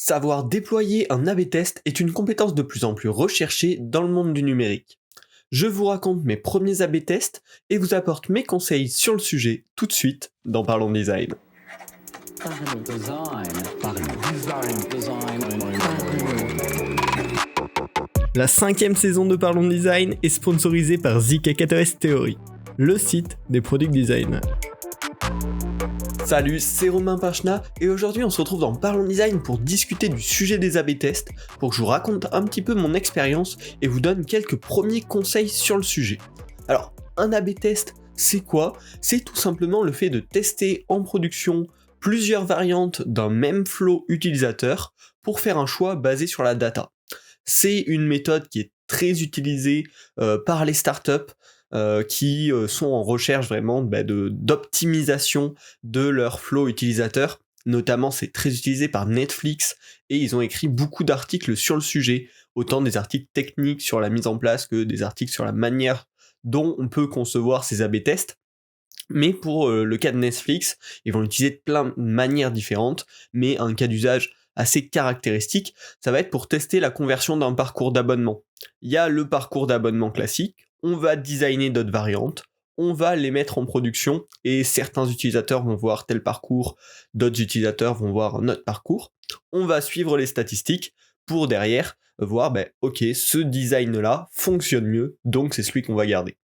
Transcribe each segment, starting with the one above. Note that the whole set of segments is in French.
Savoir déployer un A/B test est une compétence de plus en plus recherchée dans le monde du numérique. Je vous raconte mes premiers A/B tests et vous apporte mes conseils sur le sujet tout de suite dans Parlons Design. La 5e saison de Parlons Design est sponsorisée par ZK4S Theory, le site des product designers. Salut, c'est Romain Pachna et aujourd'hui on se retrouve dans Parlons Design pour discuter du sujet des A/B tests, pour que je vous raconte un petit peu mon expérience et vous donne quelques premiers conseils sur le sujet. Alors, un A/B test, c'est quoi ? C'est tout simplement le fait de tester en production plusieurs variantes d'un même flow utilisateur pour faire un choix basé sur la data. C'est une méthode qui est très utilisée par les startups qui sont en recherche vraiment d'optimisation de leur flow utilisateur. Notamment, c'est très utilisé par Netflix et ils ont écrit beaucoup d'articles sur le sujet, autant des articles techniques sur la mise en place que des articles sur la manière dont on peut concevoir ces A/B tests. Mais pour le cas de Netflix, ils vont l'utiliser de plein de manières différentes, mais un cas d'usage assez caractéristique, ça va être pour tester la conversion d'un parcours d'abonnement. Il y a le parcours d'abonnement classique, on va designer d'autres variantes, on va les mettre en production, et certains utilisateurs vont voir tel parcours, d'autres utilisateurs vont voir un autre parcours. On va suivre les statistiques pour derrière voir, ok, ce design-là fonctionne mieux, donc c'est celui qu'on va garder.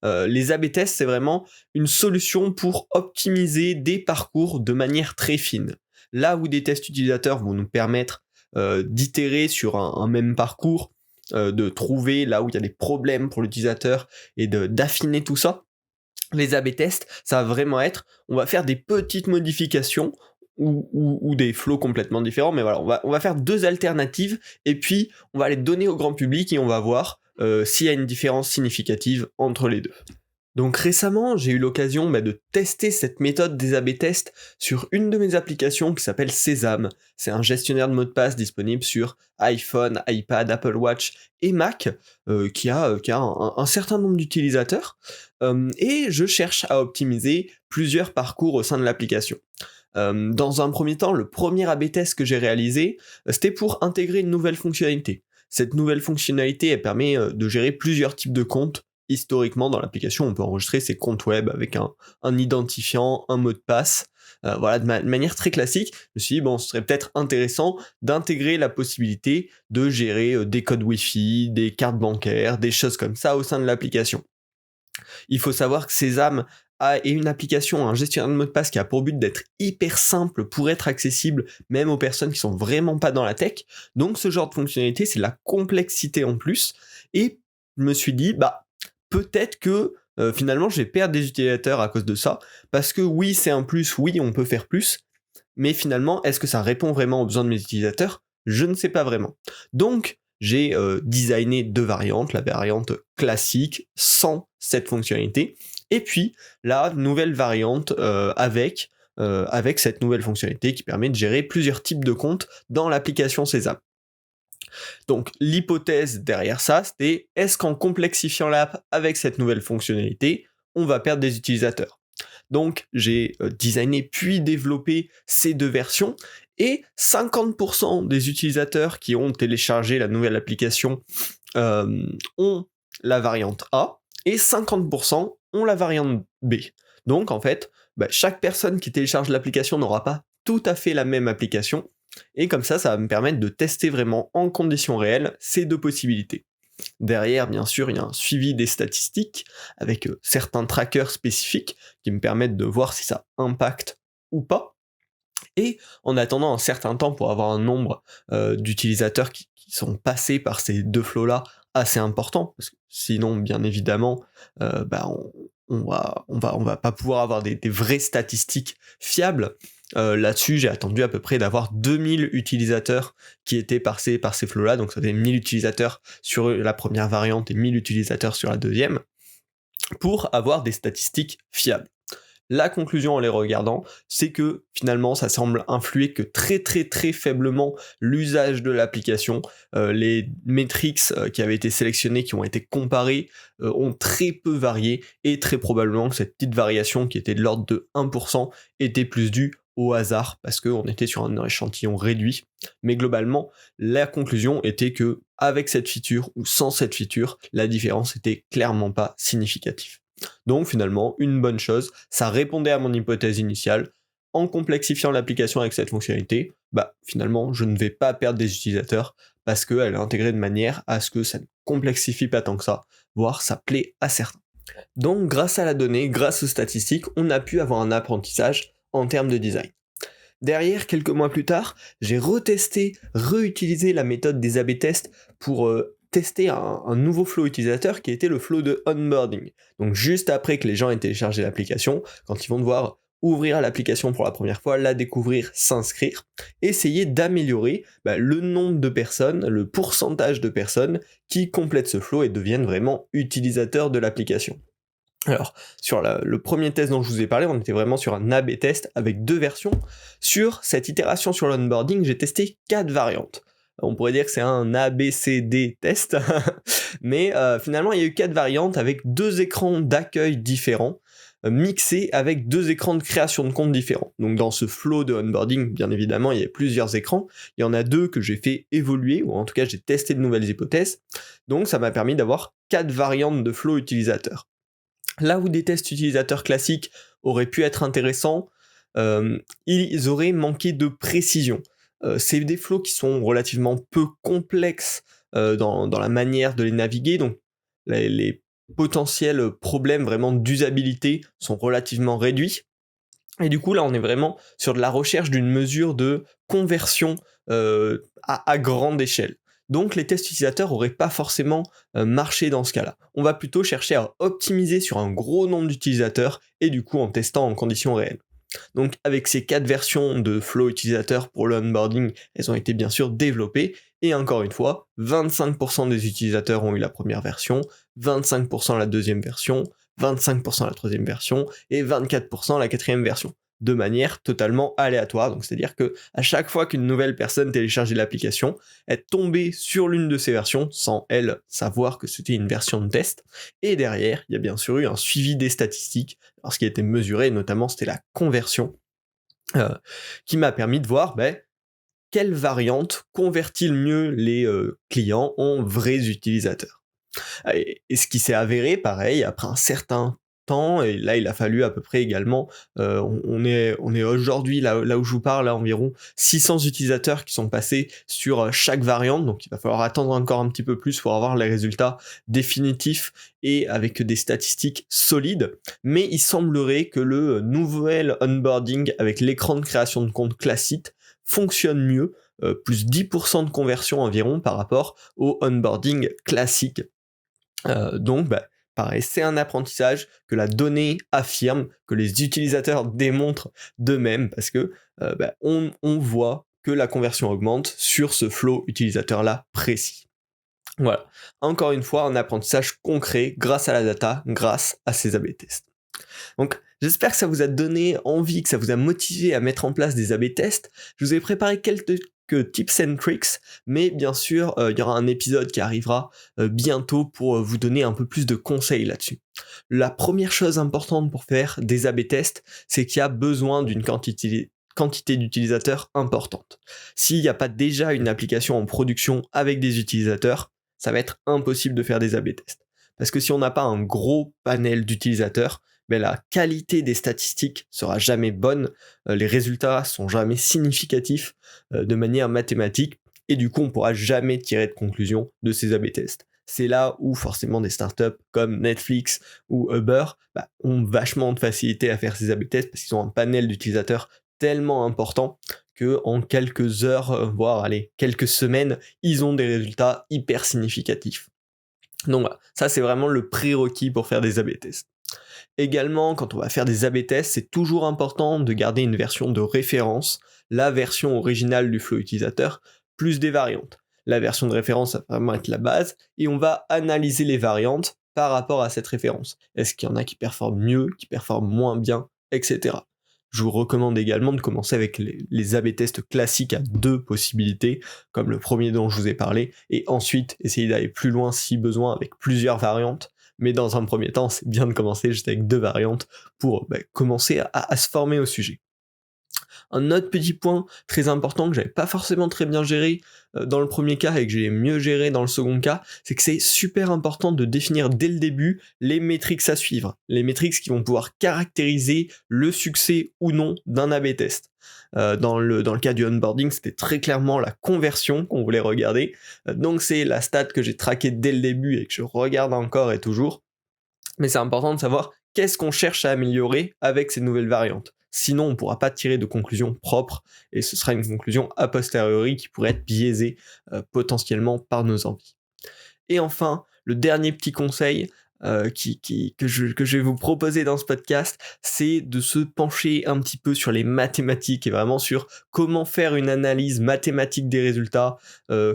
Les A/B tests, c'est vraiment une solution pour optimiser des parcours de manière très fine. Là où des tests utilisateurs vont nous permettre d'itérer sur un même parcours, de trouver là où il y a des problèmes pour l'utilisateur et d'affiner tout ça, les A/B tests, ça va vraiment être, on va faire des petites modifications ou des flows complètement différents, mais voilà, on va faire deux alternatives et puis on va les donner au grand public et on va voir s'il y a une différence significative entre les deux. Donc récemment, j'ai eu l'occasion de tester cette méthode des A/B tests sur une de mes applications qui s'appelle Sésame. C'est un gestionnaire de mots de passe disponible sur iPhone, iPad, Apple Watch et Mac, qui a un certain nombre d'utilisateurs, et je cherche à optimiser plusieurs parcours au sein de l'application. Dans un premier temps, le premier A/B test que j'ai réalisé, c'était pour intégrer une nouvelle fonctionnalité. Cette nouvelle fonctionnalité, elle permet de gérer plusieurs types de comptes. Historiquement, dans l'application, on peut enregistrer ses comptes web avec un identifiant, un mot de passe, de manière très classique. Je me suis dit, ce serait peut-être intéressant d'intégrer la possibilité de gérer des codes Wi-Fi, des cartes bancaires, des choses comme ça au sein de l'application. Il faut savoir que Sésame est une application, un gestionnaire de mots de passe qui a pour but d'être hyper simple pour être accessible même aux personnes qui sont vraiment pas dans la tech. Donc ce genre de fonctionnalité, c'est de la complexité en plus. Et je me suis dit, peut-être que finalement je vais perdre des utilisateurs à cause de ça, parce que oui, c'est un plus, oui, on peut faire plus, mais finalement, est-ce que ça répond vraiment aux besoins de mes utilisateurs ? Je ne sais pas vraiment. Donc, j'ai designé deux variantes, la variante classique sans cette fonctionnalité, et puis la nouvelle variante avec cette nouvelle fonctionnalité qui permet de gérer plusieurs types de comptes dans l'application Sésame. Donc l'hypothèse derrière ça, c'était est-ce qu'en complexifiant l'app avec cette nouvelle fonctionnalité, on va perdre des utilisateurs ? Donc j'ai designé puis développé ces deux versions, et 50% des utilisateurs qui ont téléchargé la nouvelle application ont la variante A, et 50% ont la variante B. Donc en fait, chaque personne qui télécharge l'application n'aura pas tout à fait la même application, et comme ça va me permettre de tester vraiment en conditions réelles ces deux possibilités. Derrière, bien sûr, il y a un suivi des statistiques avec certains trackers spécifiques qui me permettent de voir si ça impacte ou pas. Et en attendant un certain temps pour avoir un nombre d'utilisateurs qui sont passés par ces deux flows-là assez important, parce que sinon, bien évidemment, on va pas pouvoir avoir des vraies statistiques fiables. Là-dessus, j'ai attendu à peu près d'avoir 2000 utilisateurs qui étaient passés par ces flows-là, donc ça fait 1000 utilisateurs sur la première variante et 1000 utilisateurs sur la deuxième, pour avoir des statistiques fiables. La conclusion en les regardant, c'est que finalement ça semble influer que très très très faiblement l'usage de l'application. Les metrics qui avaient été sélectionnés, qui ont été comparés, ont très peu varié, et très probablement que cette petite variation qui était de l'ordre de 1% était plus due au hasard parce qu'on était sur un échantillon réduit. Mais globalement, la conclusion était que avec cette feature ou sans cette feature, la différence était clairement pas significative. Donc finalement, une bonne chose, ça répondait à mon hypothèse initiale. En complexifiant l'application avec cette fonctionnalité, finalement, je ne vais pas perdre des utilisateurs parce qu'elle est intégrée de manière à ce que ça ne complexifie pas tant que ça, voire ça plaît à certains. Donc grâce à la donnée, grâce aux statistiques, on a pu avoir un apprentissage en termes de design. Derrière, quelques mois plus tard, j'ai réutilisé la méthode des A/B tests pour tester un nouveau flow utilisateur qui était le flow de onboarding. Donc juste après que les gens aient téléchargé l'application, quand ils vont devoir ouvrir l'application pour la première fois, la découvrir, s'inscrire, essayer d'améliorer le nombre de personnes, le pourcentage de personnes qui complètent ce flow et deviennent vraiment utilisateurs de l'application. Alors, sur le premier test dont je vous ai parlé, on était vraiment sur un A/B test avec 2 versions. Sur cette itération sur l'onboarding, j'ai testé 4 variantes. On pourrait dire que c'est un ABCD test, mais finalement il y a eu 4 variantes avec 2 écrans d'accueil différents, mixés avec 2 écrans de création de compte différents. Donc dans ce flow de onboarding, bien évidemment, il y a plusieurs écrans. Il y en a 2 que j'ai fait évoluer, ou en tout cas j'ai testé de nouvelles hypothèses. Donc ça m'a permis d'avoir 4 variantes de flow utilisateur. Là où des tests utilisateurs classiques auraient pu être intéressants, ils auraient manqué de précision. C'est des flows qui sont relativement peu complexes dans la manière de les naviguer, donc les potentiels problèmes vraiment d'usabilité sont relativement réduits. Et du coup, là, on est vraiment sur de la recherche d'une mesure de conversion à grande échelle. Donc les tests utilisateurs n'auraient pas forcément marché dans ce cas-là. On va plutôt chercher à optimiser sur un gros nombre d'utilisateurs et du coup en testant en conditions réelles. Donc avec ces 4 versions de flow utilisateur pour le onboarding, elles ont été bien sûr développées et encore une fois, 25% des utilisateurs ont eu la première version, 25% la deuxième version, 25% la troisième version et 24% la quatrième version, de manière totalement aléatoire. Donc c'est-à-dire que à chaque fois qu'une nouvelle personne téléchargeait l'application, elle tombait sur l'une de ces versions sans elle savoir que c'était une version de test. Et derrière, il y a bien sûr eu un suivi des statistiques. Alors ce qui a été mesuré, notamment, c'était la conversion, qui m'a permis de voir quelle variante convertit le mieux les clients en vrais utilisateurs. Et ce qui s'est avéré, pareil, après un certain temps, et là il a fallu à peu près également, on est aujourd'hui, là où je vous parle, à environ 600 utilisateurs qui sont passés sur chaque variante, donc il va falloir attendre encore un petit peu plus pour avoir les résultats définitifs et avec des statistiques solides, mais il semblerait que le nouvel onboarding avec l'écran de création de compte classique fonctionne mieux, plus 10% de conversion environ par rapport au onboarding classique. Donc, pareil, c'est un apprentissage que la donnée affirme, que les utilisateurs démontrent d'eux-mêmes, parce que on voit que la conversion augmente sur ce flow utilisateur-là précis. Voilà, encore une fois, un apprentissage concret grâce à la data, grâce à ces A/B tests. Donc, j'espère que ça vous a donné envie, que ça vous a motivé à mettre en place des A/B tests. Je vous ai préparé quelques tips and tricks, mais bien sûr, il y aura un épisode qui arrivera bientôt pour vous donner un peu plus de conseils là-dessus. La première chose importante pour faire des A/B tests, c'est qu'il y a besoin d'une quantité d'utilisateurs importante. S'il n'y a pas déjà une application en production avec des utilisateurs, ça va être impossible de faire des A/B tests. Parce que si on n'a pas un gros panel d'utilisateurs, la qualité des statistiques sera jamais bonne, les résultats sont jamais significatifs de manière mathématique, et du coup on pourra jamais tirer de conclusion de ces A/B tests. C'est là où forcément des startups comme Netflix ou Uber ont vachement de facilité à faire ces A/B tests parce qu'ils ont un panel d'utilisateurs tellement important que en quelques heures, voire quelques semaines, ils ont des résultats hyper significatifs. Donc voilà, ça c'est vraiment le prérequis pour faire des A/B tests. Également, quand on va faire des A/B tests, c'est toujours important de garder une version de référence, la version originale du flow utilisateur, plus des variantes. La version de référence, ça va vraiment être la base, et on va analyser les variantes par rapport à cette référence. Est-ce qu'il y en a qui performent mieux, qui performent moins bien, etc. Je vous recommande également de commencer avec les A/B tests classiques à 2 possibilités, comme le premier dont je vous ai parlé, et ensuite essayer d'aller plus loin si besoin avec plusieurs variantes. Mais dans un premier temps, c'est bien de commencer juste avec 2 variantes pour commencer à se former au sujet. Un autre petit point très important que j'avais pas forcément très bien géré dans le premier cas et que j'ai mieux géré dans le second cas, c'est que c'est super important de définir dès le début les métriques à suivre, les métriques qui vont pouvoir caractériser le succès ou non d'un A/B test. Dans le cas du onboarding, c'était très clairement la conversion qu'on voulait regarder, donc c'est la stat que j'ai traquée dès le début et que je regarde encore et toujours, mais c'est important de savoir qu'est-ce qu'on cherche à améliorer avec ces nouvelles variantes. Sinon, on ne pourra pas tirer de conclusion propre, et ce sera une conclusion a posteriori qui pourrait être biaisée potentiellement par nos envies. Et enfin, le dernier petit conseil que je vais vous proposer dans ce podcast, c'est de se pencher un petit peu sur les mathématiques et vraiment sur comment faire une analyse mathématique des résultats,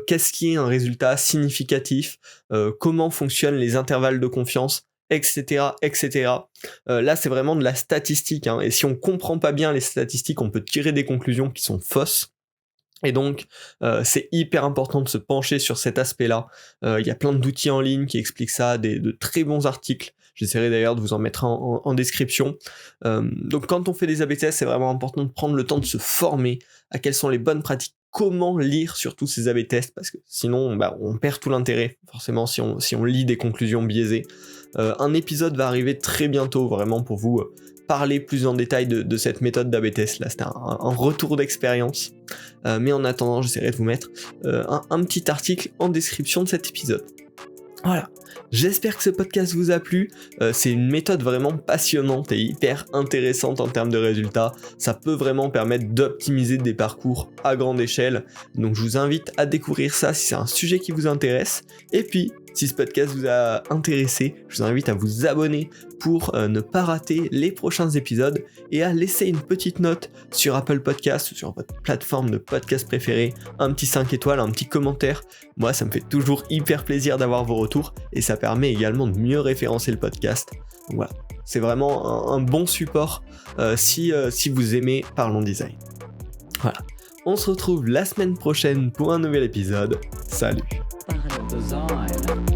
qu'est-ce qui est un résultat significatif, comment fonctionnent les intervalles de confiance, etc. etc. Là, c'est vraiment de la statistique, hein, et si on comprend pas bien les statistiques, on peut tirer des conclusions qui sont fausses. Et donc, c'est hyper important de se pencher sur cet aspect-là. Il y a plein d'outils en ligne qui expliquent ça, de très bons articles. J'essaierai d'ailleurs de vous en mettre en description. Donc quand on fait des A/B tests, c'est vraiment important de prendre le temps de se former à quelles sont les bonnes pratiques, comment lire surtout ces A/B tests, parce que sinon on perd tout l'intérêt, forcément, si on lit des conclusions biaisées. Un épisode va arriver très bientôt, vraiment, pour vous parler plus en détail de cette méthode d'A/B test. Là, c'était un retour d'expérience. Mais en attendant, j'essaierai de vous mettre un petit article en description de cet épisode. Voilà, j'espère que ce podcast vous a plu. C'est une méthode vraiment passionnante et hyper intéressante en termes de résultats. Ça peut vraiment permettre d'optimiser des parcours à grande échelle. Donc je vous invite à découvrir ça si c'est un sujet qui vous intéresse. Et puis, si ce podcast vous a intéressé, je vous invite à vous abonner pour ne pas rater les prochains épisodes et à laisser une petite note sur Apple Podcast ou sur votre plateforme de podcast préférée, un petit 5 étoiles, un petit commentaire. Moi, ça me fait toujours hyper plaisir d'avoir vos retours et ça permet également de mieux référencer le podcast. Donc voilà, c'est vraiment un bon support si vous aimez Parlons Design. Voilà, on se retrouve la semaine prochaine pour un nouvel épisode. Salut! Design.